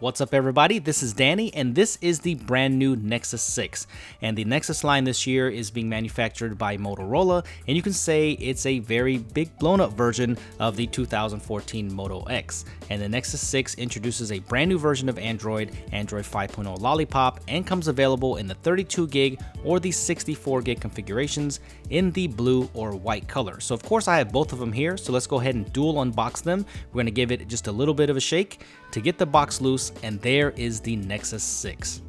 What's up everybody, this is Danny and this is the brand new Nexus 6, and the Nexus line this year is being manufactured by Motorola, and you can say it's a very big blown up version of the 2014 Moto X. And the Nexus 6 introduces a brand new version of Android 5.0 Lollipop, and comes available in the 32GB or the 64GB configurations in the blue or white color. So of course I have both of them here, so let's go ahead and dual unbox them. We're going to give it just a little bit of a shake to get the box loose, and there is the Nexus 6.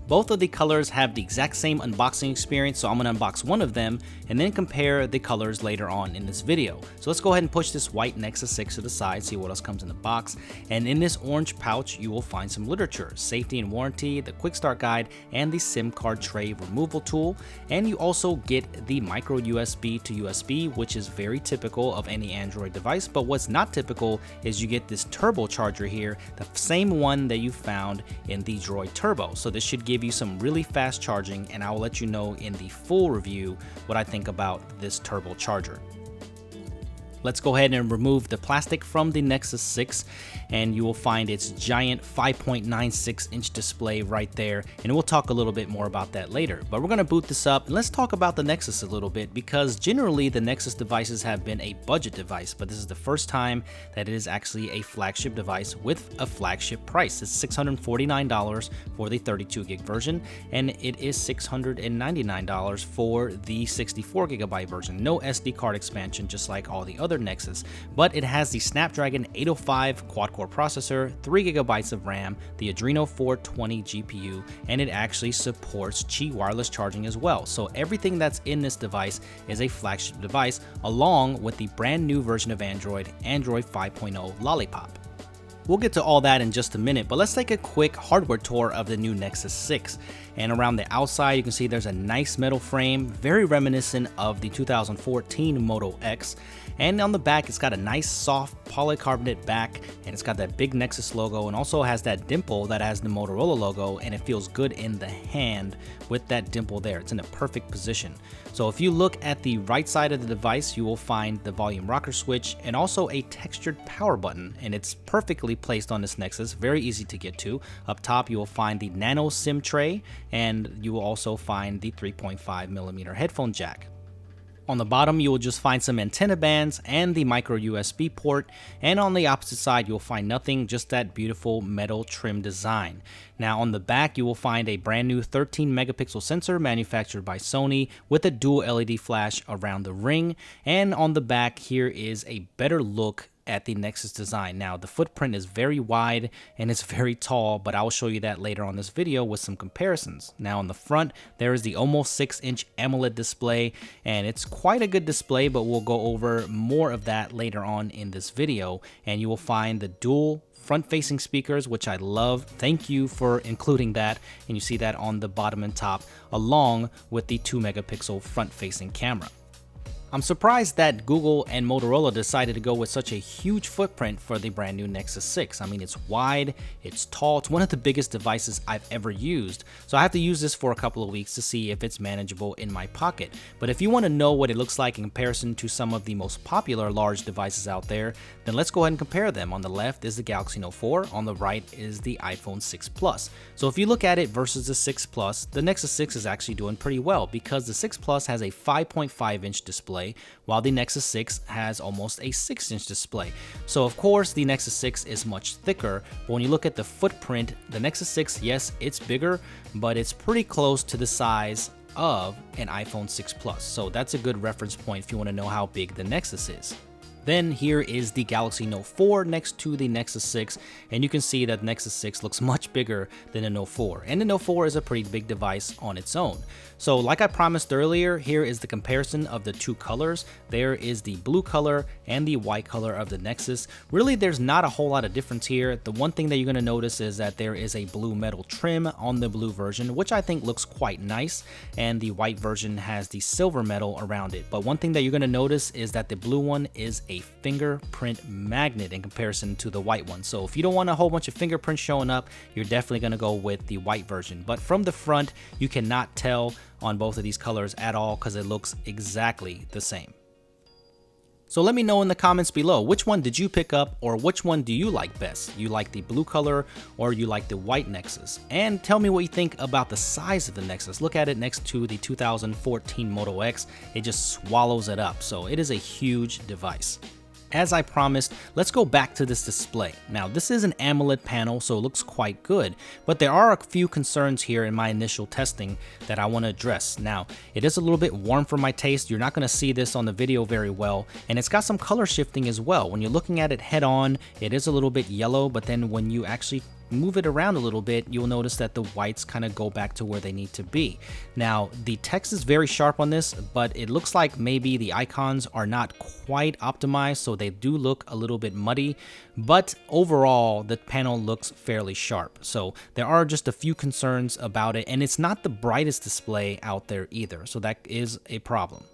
Both of the colors have the exact same unboxing experience, so I'm going to unbox one of them and then compare the colors later on in this video. So let's go ahead and push this white Nexus 6 to the side, see what else comes in the box. And in this orange pouch, you will find some literature, safety and warranty, the quick start guide, and the SIM card tray removal tool. And you also get the micro USB to USB, which is very typical of any Android device. But what's not typical is you get this turbo charger here, the same one that you found in the Droid Turbo. So this should give you some really fast charging, and I will let you know in the full review what I think about this turbo charger. Let's go ahead and remove the plastic from the Nexus 6, and you will find its giant 5.96-inch display right there, and we'll talk a little bit more about that later. But we're going to boot this up, and let's talk about the Nexus a little bit, because generally the Nexus devices have been a budget device, but this is the first time that it is actually a flagship device with a flagship price. It's $649 for the 32GB version, and it is $699 for the 64GB version. No SD card expansion, just like all the other Nexus, but it has the Snapdragon 805 quad-core processor, 3GB of RAM, the Adreno 420 GPU, and it actually supports Qi wireless charging as well. So everything that's in this device is a flagship device, along with the brand new version of Android 5.0 Lollipop. We'll get to all that in just a minute, but let's take a quick hardware tour of the new Nexus 6. And around the outside, you can see there's a nice metal frame, very reminiscent of the 2014 Moto X. And on the back, it's got a nice soft polycarbonate back, and it's got that big Nexus logo, and also has that dimple that has the Motorola logo, and it feels good in the hand with that dimple there. It's in a perfect position. So if you look at the right side of the device, you will find the volume rocker switch and also a textured power button, and it's perfectly placed on this Nexus, very easy to get to. Up top, you will find the nano SIM tray, and you will also find the 3.5mm headphone jack. On the bottom, you will just find some antenna bands and the micro USB port, and on the opposite side, you'll find nothing, just that beautiful metal trim design. Now on the back, you will find a brand new 13 megapixel sensor manufactured by Sony with a dual LED flash around the ring, and on the back here is a better look at the Nexus design. Now the footprint is very wide and it's very tall, but I will show you that later on this video with some comparisons. Now on the front, there is the almost 6-inch AMOLED display, and it's quite a good display, but we'll go over more of that later on in this video. And you will find the dual front-facing speakers, which I love. Thank you for including that, and you see that on the bottom and top, along with the 2 megapixel front-facing camera. I'm surprised that Google and Motorola decided to go with such a huge footprint for the brand new Nexus 6. I mean, it's wide, it's tall, it's one of the biggest devices I've ever used. So I have to use this for a couple of weeks to see if it's manageable in my pocket. But if you want to know what it looks like in comparison to some of the most popular large devices out there, then let's go ahead and compare them. On the left is the Galaxy Note 4, on the right is the iPhone 6 Plus. So if you look at it versus the 6 Plus, the Nexus 6 is actually doing pretty well, because the 6 Plus has a 5.5-inch display, while the Nexus 6 has almost a 6-inch display. So of course the Nexus 6 is much thicker, but when you look at the footprint, the Nexus 6, yes, it's bigger, but it's pretty close to the size of an iPhone 6 Plus. So that's a good reference point if you want to know how big the Nexus is. Then here is the Galaxy Note 4 next to the Nexus 6, and you can see that Nexus 6 looks much bigger than the Note 4, and the Note 4 is a pretty big device on its own. So like I promised earlier, here is the comparison of the two colors. There is the blue color and the white color of the Nexus. Really, there's not a whole lot of difference here. The one thing that you're going to notice is that there is a blue metal trim on the blue version, which I think looks quite nice, and the white version has the silver metal around it. But one thing that you're going to notice is that the blue one is a fingerprint magnet in comparison to the white one. So if you don't want a whole bunch of fingerprints showing up, you're definitely going to go with the white version. But from the front, you cannot tell on both of these colors at all, because it looks exactly the same. So let me know in the comments below, which one did you pick up, or which one do you like best? You like the blue color or you like the white Nexus? And tell me what you think about the size of the Nexus. Look at it next to the 2014 Moto X. It just swallows it up. So it is a huge device. As I promised, let's go back to this display. Now, this is an AMOLED panel, so it looks quite good, but there are a few concerns here in my initial testing that I want to address. Now, it is a little bit warm for my taste. You're not going to see this on the video very well, and it's got some color shifting as well. When you're looking at it head on, it is a little bit yellow, but then when you actually move it around a little bit, you'll notice that the whites kind of go back to where they need to be. Now, the text is very sharp on this, but it looks like maybe the icons are not quite optimized, so they do look a little bit muddy, but overall, the panel looks fairly sharp. So there are just a few concerns about it, and it's not the brightest display out there either, so that is a problem.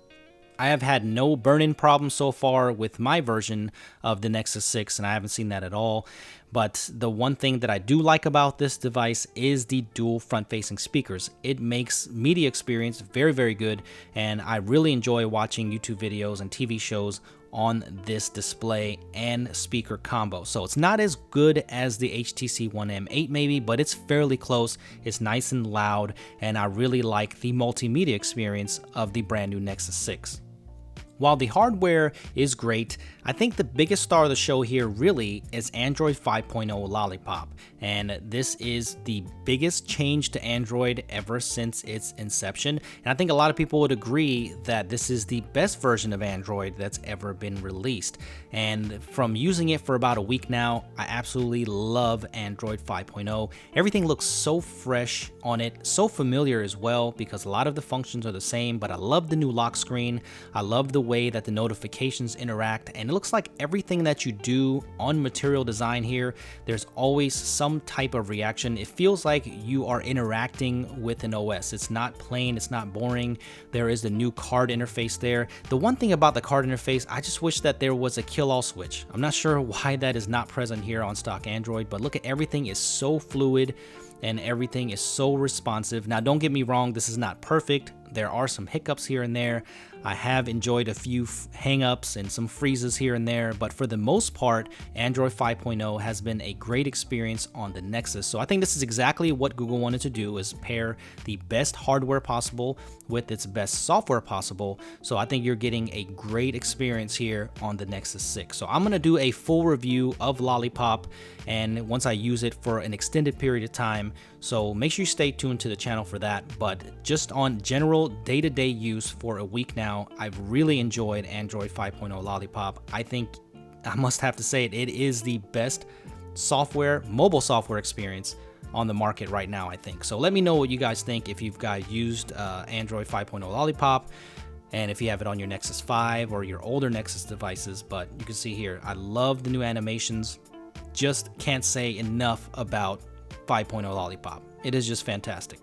I have had no burn-in problems so far with my version of the Nexus 6, and I haven't seen that at all. But the one thing that I do like about this device is the dual front-facing speakers. It makes media experience very, very good, and I really enjoy watching YouTube videos and TV shows on this display and speaker combo. So it's not as good as the HTC One M8 maybe, but it's fairly close. It's nice and loud, and I really like the multimedia experience of the brand new Nexus 6. While the hardware is great, I think the biggest star of the show here really is Android 5.0 Lollipop, and this is the biggest change to Android ever since its inception, and I think a lot of people would agree that this is the best version of Android that's ever been released. And from using it for about a week now, I absolutely love Android 5.0. Everything looks so fresh on it, so familiar as well, because a lot of the functions are the same, but I love the new lock screen. I love the way that the notifications interact, and it looks like everything that you do on Material Design here, there's always some type of reaction. It feels like you are interacting with an OS. It's not plain, it's not boring. There is the new card interface there. The one thing about the card interface, I just wish that there was a kill-all switch. I'm not sure why that is not present here on stock Android, but look at everything is so fluid and everything is so responsive. Now, don't get me wrong, this is not perfect. There are some hiccups here and there. I have enjoyed a few hang-ups and some freezes here and there, but for the most part, Android 5.0 has been a great experience on the Nexus. So I think this is exactly what Google wanted to do, is pair the best hardware possible with its best software possible. So I think you're getting a great experience here on the Nexus 6. So I'm going to do a full review of Lollipop, and once I use it for an extended period of time. So make sure you stay tuned to the channel for that. But just on general day-to-day use for a week now, I've really enjoyed Android 5.0 Lollipop. I think I must have to say it is the best software, mobile software experience on the market right now, I think. So let me know what you guys think if you've guys used Android 5.0 Lollipop, and if you have it on your Nexus 5 or your older Nexus devices. But you can see here, I love the new animations. Just can't say enough about 5.0 Lollipop. It is just fantastic.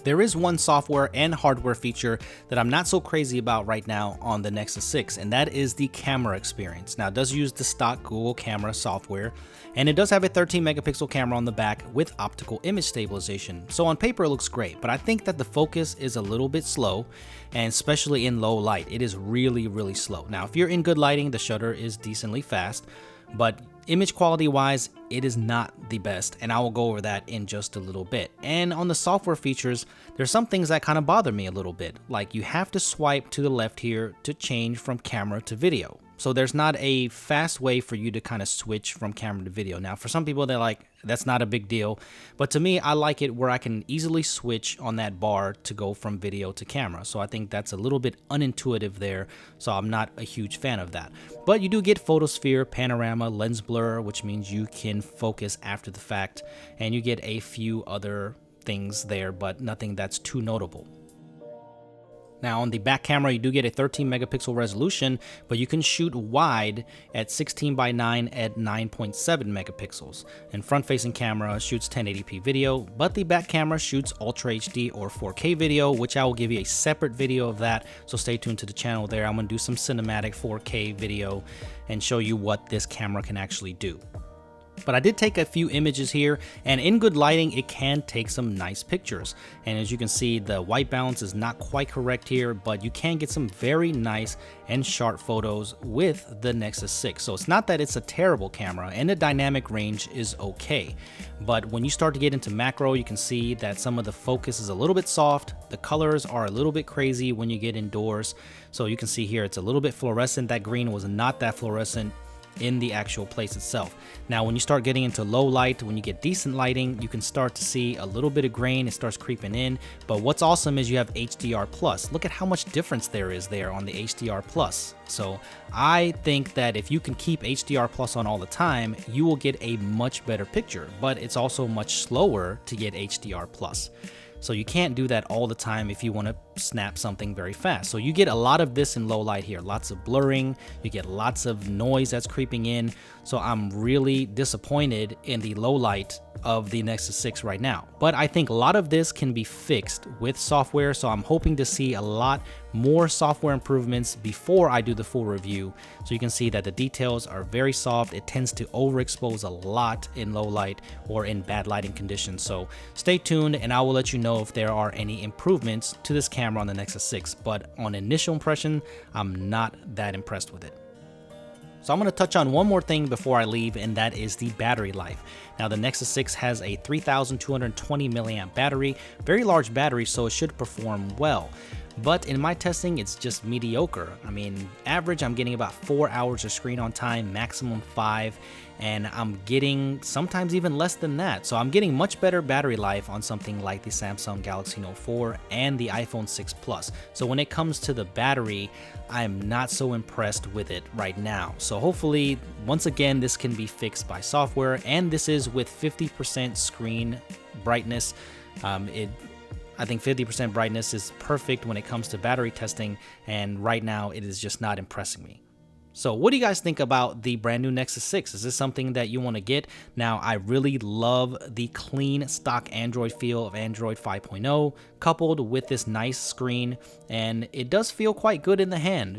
There is one software and hardware feature that I'm not so crazy about right now on the Nexus 6, and that is the camera experience. Now, it does use the stock Google camera software, and it does have a 13 megapixel camera on the back with optical image stabilization. So on paper, it looks great, but I think that the focus is a little bit slow, and especially in low light, it is really, really slow. Now, if you're in good lighting, the shutter is decently fast, but image quality wise, it is not the best, and I will go over that in just a little bit. And on the software features, there's some things that kind of bother me a little bit, like you have to swipe to the left here to change from camera to video. So there's not a fast way for you to kind of switch from camera to video. Now, for some people, they're like, that's not a big deal. But to me, I like it where I can easily switch on that bar to go from video to camera. So I think that's a little bit unintuitive there. So I'm not a huge fan of that. But you do get photosphere, panorama, lens blur, which means you can focus after the fact. And you get a few other things there, but nothing that's too notable. Now, on the back camera, you do get a 13 megapixel resolution, but you can shoot wide at 16:9 at 9.7 megapixels. And front-facing camera shoots 1080p video, but the back camera shoots Ultra HD or 4K video, which I will give you a separate video of that, so stay tuned to the channel there. I'm going to do some cinematic 4K video and show you what this camera can actually do. But I did take a few images here, and in good lighting, it can take some nice pictures. And as you can see, the white balance is not quite correct here, but you can get some very nice and sharp photos with the Nexus 6. So it's not that it's a terrible camera, and the dynamic range is okay. But when you start to get into macro, you can see that some of the focus is a little bit soft. The colors are a little bit crazy when you get indoors. So you can see here, it's a little bit fluorescent. That green was not that fluorescent in the actual place itself. Now, when you start getting into low light, when you get decent lighting, you can start to see a little bit of grain. It starts creeping in. But what's awesome is you have HDR plus. Look at how much difference there is there on the HDR plus. So I think that if you can keep HDR plus on all the time, you will get a much better picture, but it's also much slower to get HDR plus. So you can't do that all the time if you want to snap something very fast. So you get a lot of this in low light here, lots of blurring, you get lots of noise that's creeping in. So I'm really disappointed in the low light of the Nexus 6 right now. But I think a lot of this can be fixed with software, so I'm hoping to see a lot more software improvements before I do the full review. So you can see that the details are very soft. It tends to overexpose a lot in low light or in bad lighting conditions. So stay tuned and I will let you know if there are any improvements to this camera on the Nexus 6. But on initial impression, I'm not that impressed with it. So I'm going to touch on one more thing before I leave, and that is the battery life. Now, the Nexus 6 has a 3220 milliamp battery, very large battery, so it should perform well. But in my testing, it's just mediocre. I mean, average, I'm getting about 4 hours of screen on time, maximum 5, and I'm getting sometimes even less than that. So I'm getting much better battery life on something like the Samsung Galaxy Note 4 and the iPhone 6 Plus. So when it comes to the battery, I'm not so impressed with it right now. So hopefully, once again, this can be fixed by software, and this is with 50% screen brightness. I think 50% brightness is perfect when it comes to battery testing, and right now it is just not impressing me. So what do you guys think about the brand new Nexus 6? Is this something that you want to get? Now, I really love the clean stock Android feel of Android 5.0 coupled with this nice screen, and it does feel quite good in the hand.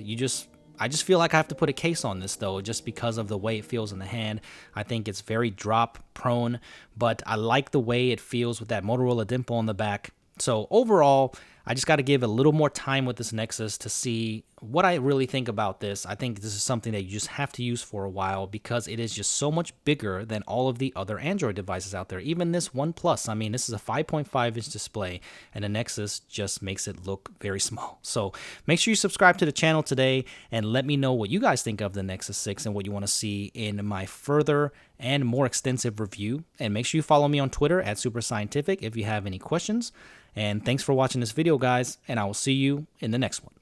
I just feel like I have to put a case on this though, just because of the way it feels in the hand. I think it's very drop prone, but I like the way it feels with that Motorola dimple on the back. So overall, I just got to give a little more time with this Nexus to see what I really think about this. I think this is something that you just have to use for a while because it is just so much bigger than all of the other Android devices out there. Even this OnePlus, I mean, this is a 5.5-inch display, and the Nexus just makes it look very small. So make sure you subscribe to the channel today and let me know what you guys think of the Nexus 6 and what you want to see in my further and more extensive review. And make sure you follow me on Twitter at SuperScientific if you have any questions. And thanks for watching this video, guys, and I will see you in the next one.